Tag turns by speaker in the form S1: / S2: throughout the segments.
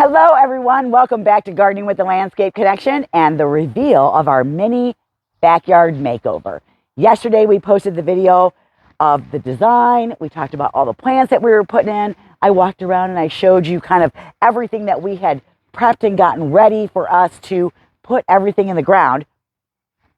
S1: Hello, everyone. Welcome back to Gardening with the Landscape Connection and the reveal of our mini backyard makeover. Yesterday, we posted the video of the design. We talked about all the plants that we were putting in. I walked around and I showed you kind of everything that we had prepped and gotten ready for us to put everything in the ground.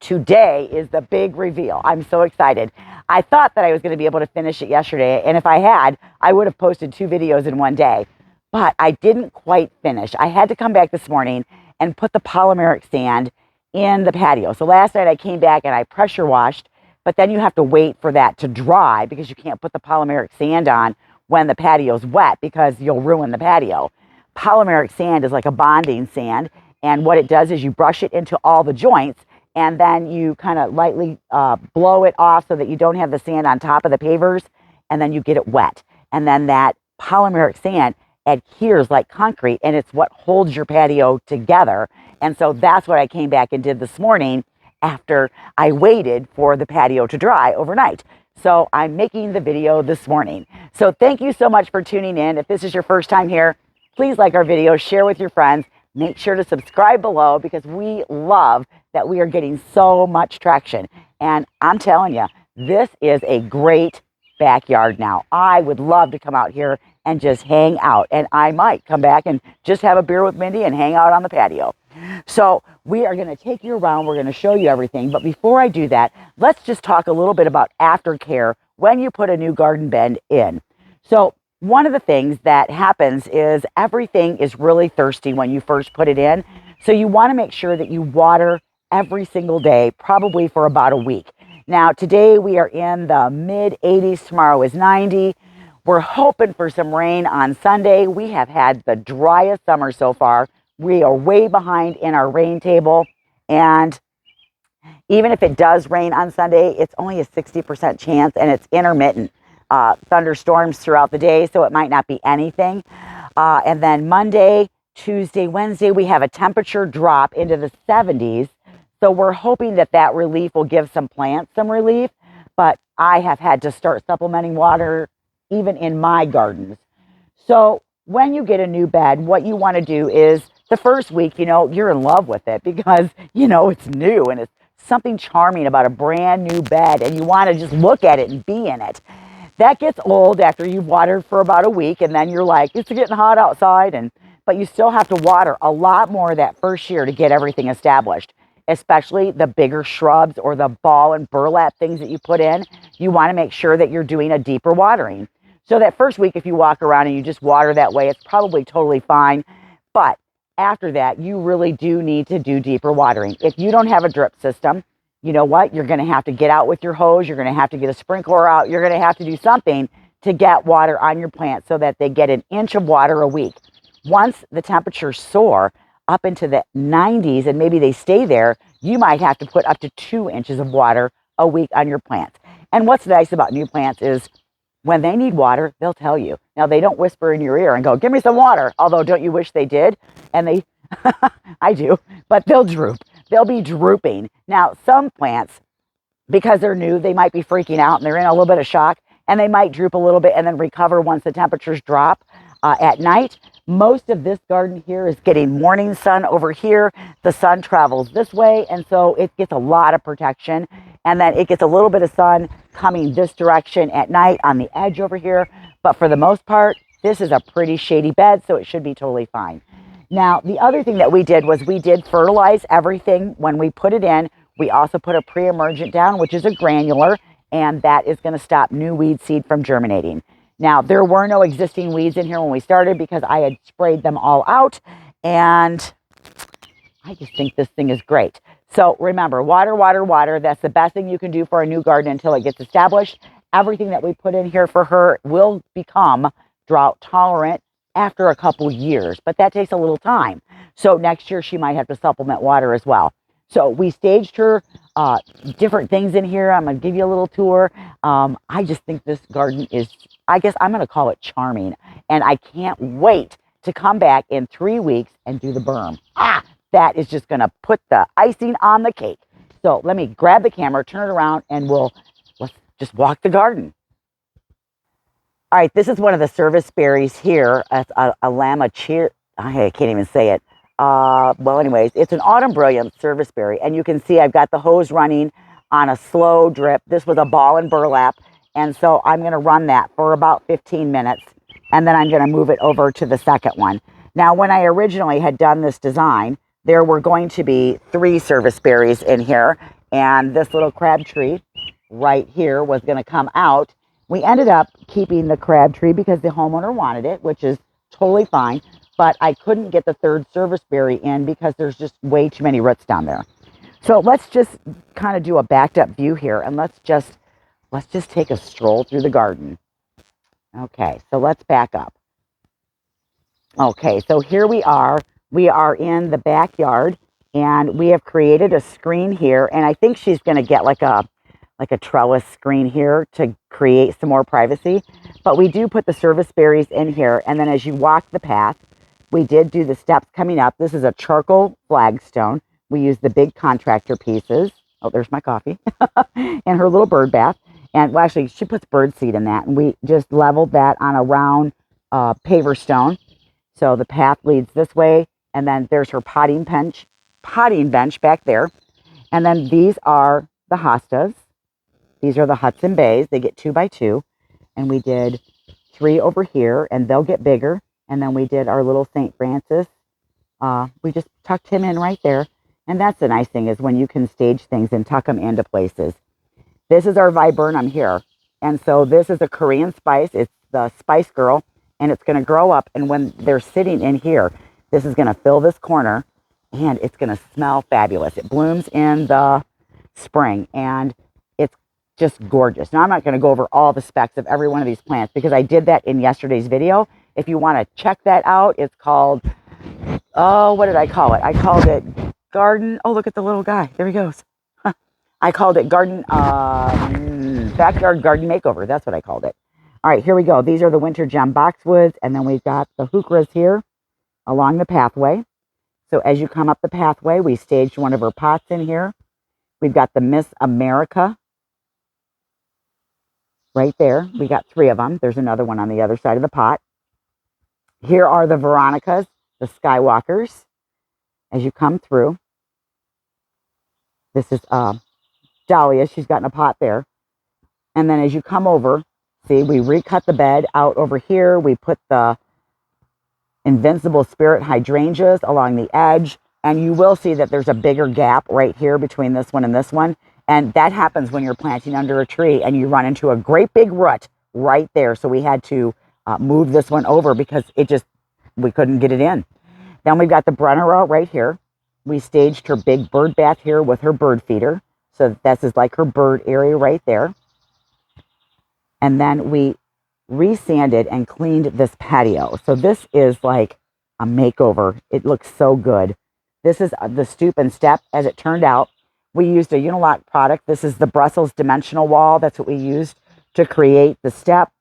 S1: Today is the big reveal. I'm so excited. I thought that I was going to be able to finish it yesterday, and if I had, I would have posted 2 videos in one day. But I didn't quite finish. I had to come back this morning and put the polymeric sand in the patio. So last night I came back and I pressure washed, but then you have to wait for that to dry because you can't put the polymeric sand on when the patio's wet because you'll ruin the patio. Polymeric sand is like a bonding sand, and what it does is you brush it into all the joints, and then you kind of lightly blow it off so that you don't have the sand on top of the pavers, and then you get it wet. And then that polymeric sand adheres like concrete, and it's what holds your patio together. And so that's what I came back and did this morning after I waited for the patio to dry overnight. So I'm making the video this morning. So thank you so much for tuning in. If this is your first time here, please like our video, share with your friends. Make sure to subscribe below because we love that we are getting so much traction. And I'm telling you, this is a great backyard now. I would love to come out here and just hang out. And I might come back and just have a beer with Mindy and hang out on the patio. So we are going to take you around. We're going to show you everything. But before I do that, let's just talk a little bit about aftercare when you put a new garden bed in. So one of the things that happens is everything is really thirsty when you first put it in. So you want to make sure that you water every single day, probably for about a week. Now, today we are in the mid 80s. Tomorrow is 90. We're hoping for some rain on Sunday. We have had the driest summer so far. We are way behind in our rain table. And even if it does rain on Sunday, it's only a 60% chance and it's intermittent thunderstorms throughout the day. So it might not be anything. And then Monday, Tuesday, Wednesday, we have a temperature drop into the 70s. So we're hoping that that relief will give some plants some relief. But I have had to start supplementing water even in my gardens. So when you get a new bed, what you want to do is the first week, you're in love with it because, it's new and it's something charming about a brand new bed and you want to just look at it and be in it. That gets old after you've watered for about a week and then you're like, it's getting hot outside, but you still have to water a lot more that first year to get everything established, especially the bigger shrubs or the ball and burlap things that you put in. You want to make sure that you're doing a deeper watering. So that first week, if you walk around and you just water that way, it's probably totally fine. But after that, you really do need to do deeper watering. If you don't have a drip system, you know what? You're going to have to get out with your hose. You're going to have to get a sprinkler out. You're going to have to do something to get water on your plants so that they get an inch of water a week. Once the temperatures soar up into the 90s and maybe they stay there, you might have to put up to 2 inches of water a week on your plants. And what's nice about new plants is when they need water, they'll tell you. Now, they don't whisper in your ear and go, give me some water. Although, don't you wish they did? And they, I do, but they'll droop. They'll be drooping. Now, some plants, because they're new, they might be freaking out and they're in a little bit of shock and they might droop a little bit and then recover once the temperatures drop at night. Most of this garden here is getting morning sun over here. The sun travels this way, and so it gets a lot of protection. And then it gets a little bit of sun coming this direction at night on the edge over here. But for the most part, this is a pretty shady bed, so it should be totally fine. Now, the other thing that we did was we did fertilize everything when we put it in. We also put a pre-emergent down, which is a granular, and that is going to stop new weed seed from germinating. Now, there were no existing weeds in here when we started because I had sprayed them all out, and I just think this thing is great. So remember, water, water, water. That's the best thing you can do for a new garden until it gets established. Everything that we put in here for her will become drought tolerant after a couple years, but that takes a little time. So next year she might have to supplement water as well. So we staged her different things in here. I'm going to give you a little tour. I just think this garden is, I guess I'm going to call it charming. And I can't wait to come back in 3 weeks and do the berm. That is just going to put the icing on the cake. So let me grab the camera, turn it around, and let's just walk the garden. All right, this is one of the service berries here, a lama I can't even say it. Well, anyways, it's an autumn brilliant serviceberry, and you can see I've got the hose running on a slow drip. This was a ball and burlap, and so I'm going to run that for about 15 minutes, and then I'm going to move it over to the second one. Now, when I originally had done this design, there were going to be 3 serviceberries in here, and this little crab tree right here was going to come out. We ended up keeping the crab tree because the homeowner wanted it, which is totally fine, but I couldn't get the 3rd serviceberry in because there's just way too many roots down there. So let's just kind of do a backed up view here, and let's just take a stroll through the garden. Okay, so let's back up. Okay, so here we are. We are in the backyard, and we have created a screen here, and I think she's going to get like a trellis screen here to create some more privacy. But we do put the serviceberries in here, and then as you walk the path, we did do the steps coming up. This is a charcoal flagstone. We use the big contractor pieces. Oh, there's my coffee. And her little bird bath. And well, actually, she puts bird seed in that. And we just leveled that on a round paver stone. So the path leads this way. And then there's her potting bench back there. And then these are the hostas. These are the Hudson Bays. They get 2 by 2. And we did 3 over here. And they'll get bigger. And then we did our little St. Francis. We just tucked him in right there. And that's the nice thing is when you can stage things and tuck them into places. This is our viburnum here. And so this is a Korean spice. It's the Spice Girl. And it's going to grow up. And when they're sitting in here, this is going to fill this corner. And it's going to smell fabulous. It blooms in the spring. And it's just gorgeous. Now, I'm not going to go over all the specs of every one of these plants because I did that in yesterday's video. If you want to check that out, it's called, oh, what did I call it? I called it Garden. Oh, look at the little guy. There he goes. I called it Backyard Garden Makeover. That's what I called it. All right, here we go. These are the winter gem boxwoods, and then we've got the heucheras here along the pathway. So as you come up the pathway, we staged one of her pots in here. We've got the Miss America right there. We got 3 of them. There's another one on the other side of the pot. Here are the Veronicas, the Skywalkers, as you come through. This is Dahlia. She's got in a pot there. And then as you come over, see, we recut the bed out over here. We put the Invincible Spirit hydrangeas along the edge. And you will see that there's a bigger gap right here between this one and this one. And that happens when you're planting under a tree and you run into a great big rut right there. So we had to move this one over because we couldn't get it in. Then we've got the Brennera right here. We staged her big bird bath here with her bird feeder. So this is like her bird area right there. And then we resanded and cleaned this patio. So this is like a makeover. It looks so good. This is the stoop and step as it turned out. We used a Unilock product. This is the Brussels dimensional wall. That's what we used to create the step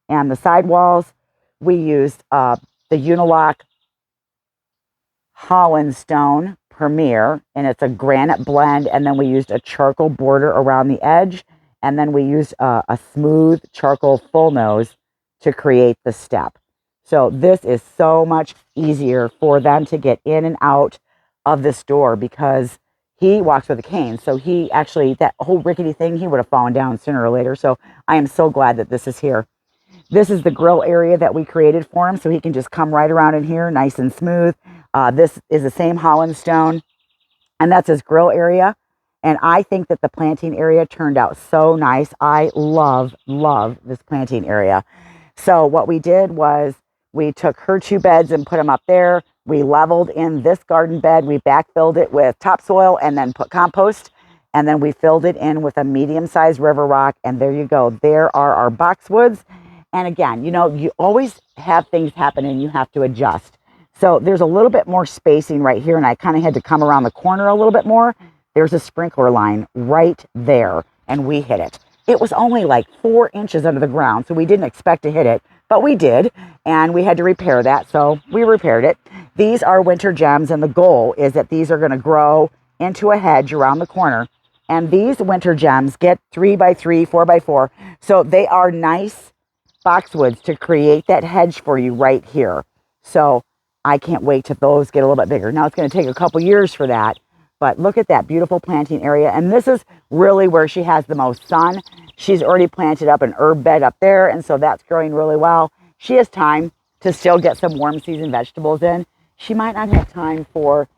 S1: and the side walls. We used the Unilock Holland Stone Premier, and it's a granite blend. And then we used a charcoal border around the edge. And then we used a smooth charcoal full nose to create the step. So this is so much easier for them to get in and out of this door because he walks with a cane. So he actually, that whole rickety thing, he would have fallen down sooner or later. So I am so glad that this is here. This is the grill area that we created for him. So he can just come right around in here, nice and smooth. This is the same Holland Stone. And that's his grill area. And I think that the planting area turned out so nice. I love this planting area. So what we did was we took her 2 beds and put them up there. We leveled in this garden bed. We backfilled it with topsoil and then put compost. And then we filled it in with a medium-sized river rock. And there you go. There are our boxwoods. And again, you know, you always have things happen and you have to adjust. So there's a little bit more spacing right here. And I kind of had to come around the corner a little bit more. There's a sprinkler line right there. And we hit it. It was only like 4 inches under the ground. So we didn't expect to hit it. But we did, and we had to repair that, so we repaired it. These are winter gems, and the goal is that these are going to grow into a hedge around the corner. And these winter gems get 3 by 3, 4 by 4. So they are nice boxwoods to create that hedge for you right here. So I can't wait till those get a little bit bigger. Now it's going to take a couple years for that, but look at that beautiful planting area. And this is really where she has the most sun. She's already planted up an herb bed up there, and so that's growing really well. She has time to still get some warm season vegetables in. She might not have time for,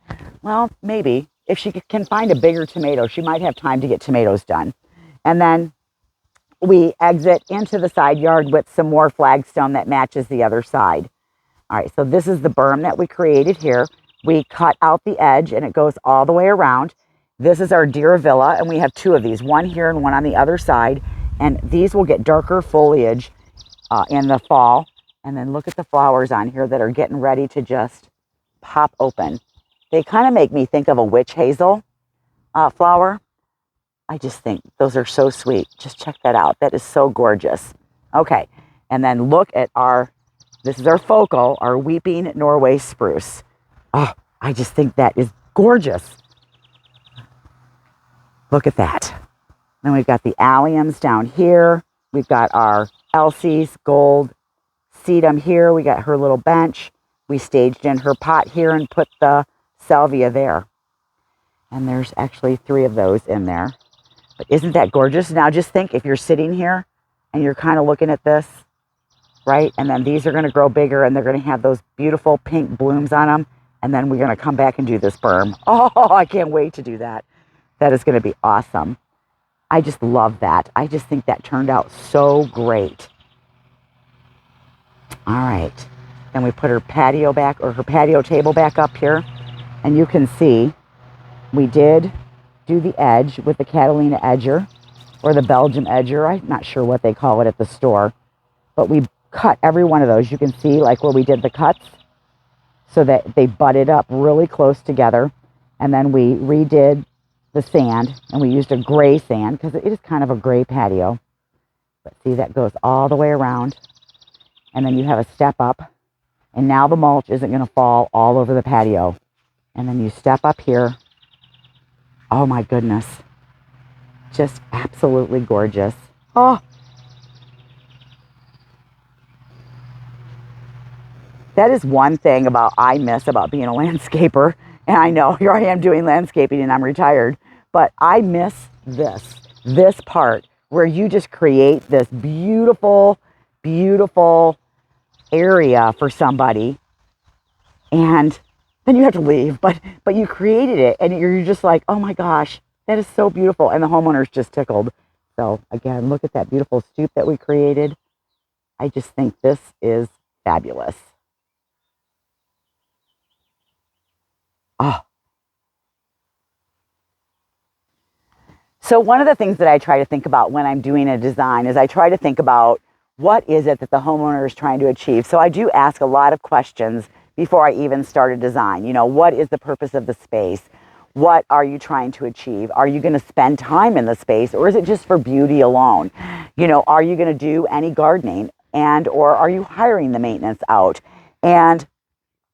S1: well, maybe if she can find a bigger tomato, she might have time to get tomatoes done. And then we exit into the side yard with some more flagstone that matches the other side. All right, so this is the berm that we created here. We cut out the edge and it goes all the way around. This is our Villa, and we have two of these, one here and one on the other side. And these will get darker foliage in the fall. And then look at the flowers on here that are getting ready to just pop open. They kind of make me think of a witch hazel flower. I just think those are so sweet. Just check that out. That is so gorgeous. Okay, and then look at this is our focal, our weeping Norway spruce. Oh, I just think that is gorgeous. Look at that. Then we've got the alliums down here. We've got our Elsie's gold sedum here. We got her little bench. We staged in her pot here and put the salvia there. And there's actually 3 of those in there. But isn't that gorgeous? Now just think if you're sitting here and you're kind of looking at this, right? And then these are going to grow bigger and they're going to have those beautiful pink blooms on them. And then we're going to come back and do this berm. Oh, I can't wait to do that. That is going to be awesome. I just love that. I just think that turned out so great. All right. Then we put her patio back, or her patio table back up here. And you can see we did do the edge with the Catalina edger, or the Belgium edger. I'm not sure what they call it at the store. But we cut every one of those. You can see like where we did the cuts so that they butted up really close together. And then we redid the sand, and we used a gray sand because it is kind of a gray patio. But see, that goes all the way around. And then you have a step up. And now the mulch isn't going to fall all over the patio. And then you step up here. Oh my goodness. Just absolutely gorgeous. Oh. That is one thing I miss about being a landscaper. And I know here I am doing landscaping and I'm retired. But I miss this part where you just create this beautiful, beautiful area for somebody. And then you have to leave. But you created it and you're just like, oh my gosh, that is so beautiful. And the homeowner's just tickled. So again, look at that beautiful stoop that we created. I just think this is fabulous. Oh. So one of the things that I try to think about when I'm doing a design is I try to think about what is it that the homeowner is trying to achieve. So I do ask a lot of questions before I even start a design. You know, what is the purpose of the space? What are you trying to achieve? Are you going to spend time in the space, or is it just for beauty alone? You know, are you going to do any gardening, and or are you hiring the maintenance out? And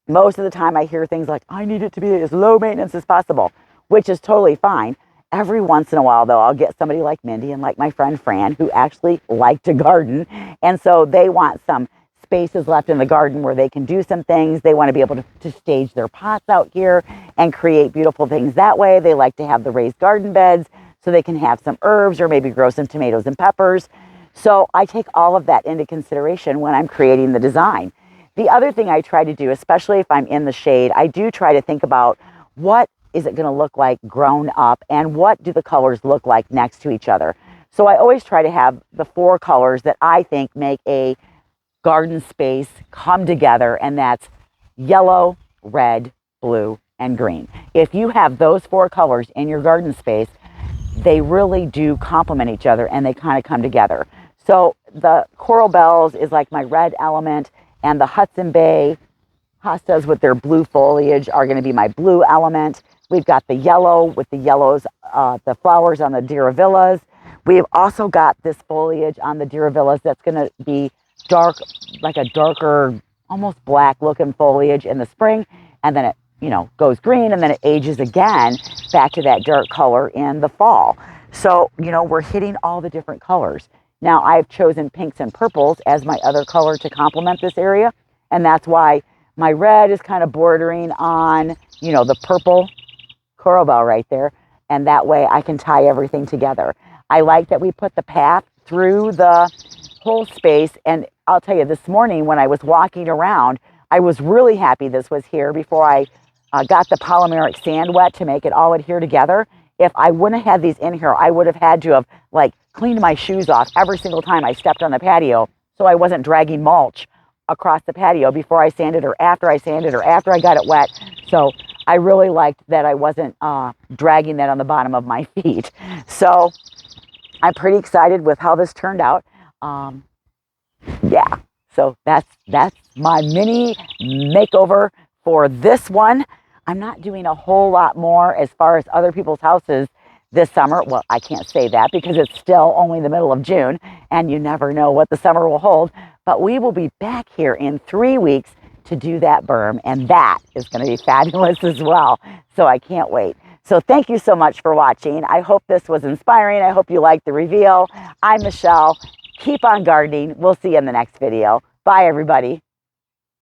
S1: most of the time I hear things like, I need it to be as low maintenance as possible, which is totally fine. Every once in a while, though, I'll get somebody like Mindy and like my friend Fran who actually like to garden. And so they want some spaces left in the garden where they can do some things. They want to be able to stage their pots out here and create beautiful things that way. They like to have the raised garden beds so they can have some herbs or maybe grow some tomatoes and peppers. So I take all of that into consideration when I'm creating the design. The other thing I try to do, especially if I'm in the shade, I do try to think about what is it going to look like grown up and what do the colors look like next to each other. So I always try to have the 4 colors that I think make a garden space come together, and that's yellow, red, blue, and green. If you have those 4 colors in your garden space, they really do complement each other and they kind of come together. So the coral bells is like my red element, and the Hudson Bay hostas with their blue foliage are going to be my blue element. We've got the yellow with the yellows, the flowers on the Diravillas. We've also got this foliage on the Diravillas that's going to be dark, like a darker, almost black looking foliage in the spring. And then it, you know, goes green, and then it ages again back to that dark color in the fall. So, you know, we're hitting all the different colors. Now I've chosen pinks and purples as my other color to complement this area. And that's why My red is kind of bordering on, you know, the purple coral bell right there. And that way I can tie everything together. I like that we put the path through the whole space. And I'll tell you, this morning when I was walking around, I was really happy this was here before I got the polymeric sand wet to make it all adhere together. If I wouldn't have had these in here, I would have had to have like cleaned my shoes off every single time I stepped on the patio, so I wasn't dragging mulch across the patio before I sanded or after I sanded or after I got it wet. So I really liked that I wasn't dragging that on the bottom of my feet. So I'm pretty excited with how this turned out. Yeah, so that's my mini makeover for this one. I'm not doing a whole lot more as far as other people's houses this summer. Well, I can't say that because it's still only the middle of June and you never know what the summer will hold. But we will be back here in 3 weeks to do that berm, and that is going to be fabulous as well. So I can't wait. So thank you so much for watching. I hope this was inspiring. I hope you liked the reveal. I'm Michelle. Keep on gardening. We'll see you in the next video. Bye, everybody.